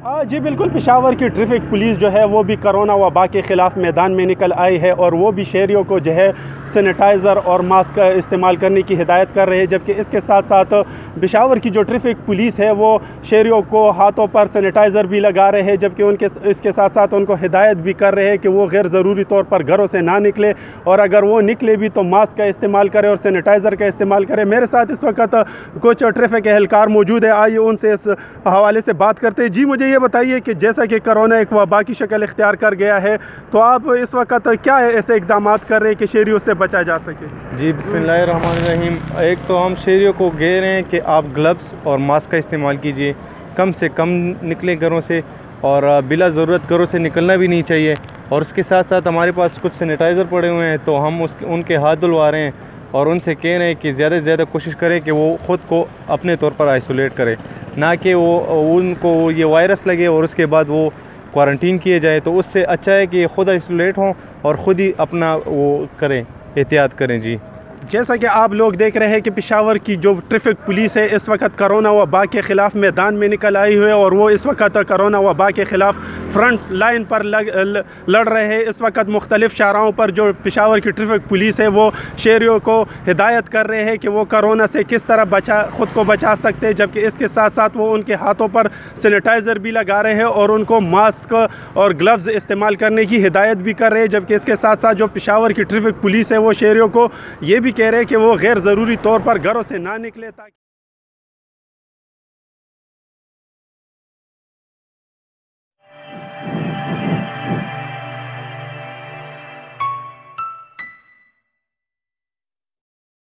जी बिल्कुल, पेशावर की traffic police जो है वो भी कोरोना वबा के ख़िलाफ़ मैदान में निकल आई है और वो भी शहरियों को जो है सैनिटाइज़र और मास्क का इस्तेमाल करने की हिदायत कर रहे हैं। जबकि इसके साथ साथ पेशावर की जो ट्रैफिक पुलिस है वो शहरियों को हाथों पर सैनिटाइज़र भी लगा रहे हैं, जबकि इसके साथ साथ उनको हिदायत भी कर रहे हैं कि वो गैर ज़रूरी तौर पर घरों से ना निकले और अगर वो निकले भी तो मास्क का इस्तेमाल करें और सैनिटाइज़र का इस्तेमाल करें। मेरे साथ इस वक्त कुछ ट्रैफिक एहलकार मौजूद है, आइए उनसे इस हवाले से बात करते हैं। जी मुझे ये बताइए कि जैसा कि कोरोना एक वबा की शक्ल इख्तियार कर गया है, तो आप इस वक्त क्या ऐसे इकदाम कर रहे हैं कि शहरियों से बचा जा सके? जी बिस्मिल्लाहिर्रहमानिर्रहीम। एक तो हम शहरियों को कह रहे हैं कि आप ग्लव्स और मास्क का इस्तेमाल कीजिए, कम से कम निकलें घरों से और बिला ज़रूरत घरों से निकलना भी नहीं चाहिए। और उसके साथ साथ हमारे पास कुछ सैनिटाइज़र पड़े हुए हैं तो हम उनके हाथ धुलवा रहे हैं और उनसे कह रहे हैं कि ज़्यादा से ज़्यादा कोशिश करें कि वो ख़ुद को अपने तौर पर आइसोलेट करें, ना कि उनको ये वायरस लगे और उसके बाद वो क्वारंटीन किए जाए। तो उससे अच्छा है कि ख़ुद आइसोलेट हों और ख़ुद ही अपना वो करें, एहतियात करें। जी जैसा कि आप लोग देख रहे हैं कि पेशावर की जो ट्रैफिक पुलिस है इस वक्त कोरोना वबा के ख़िलाफ़ मैदान में निकल आई हुई है और वो इस वक्त कोरोना वबा के ख़िलाफ़ फ्रंट लाइन पर लड़ रहे हैं। इस वक्त मुख्तलिफ़ शाहराहों पर जो पेशावर की ट्रैफिक पुलिस है वो शहरियों को हिदायत कर रहे हैं कि वो कोरोना से किस तरह ख़ुद को बचा सकते हैं, जबकि इसके साथ साथ वो उनके हाथों पर सैनिटाइज़र भी लगा रहे हैं और उनको मास्क और ग्लव्स इस्तेमाल करने की हिदायत भी कर रहे हैं। जबकि इसके साथ साथ जो पेशावर की ट्रैफिक पुलिस है वो शहरियों को ये भी कह रहे हैं कि वो गैर ज़रूरी तौर पर घरों से ना निकले ताकि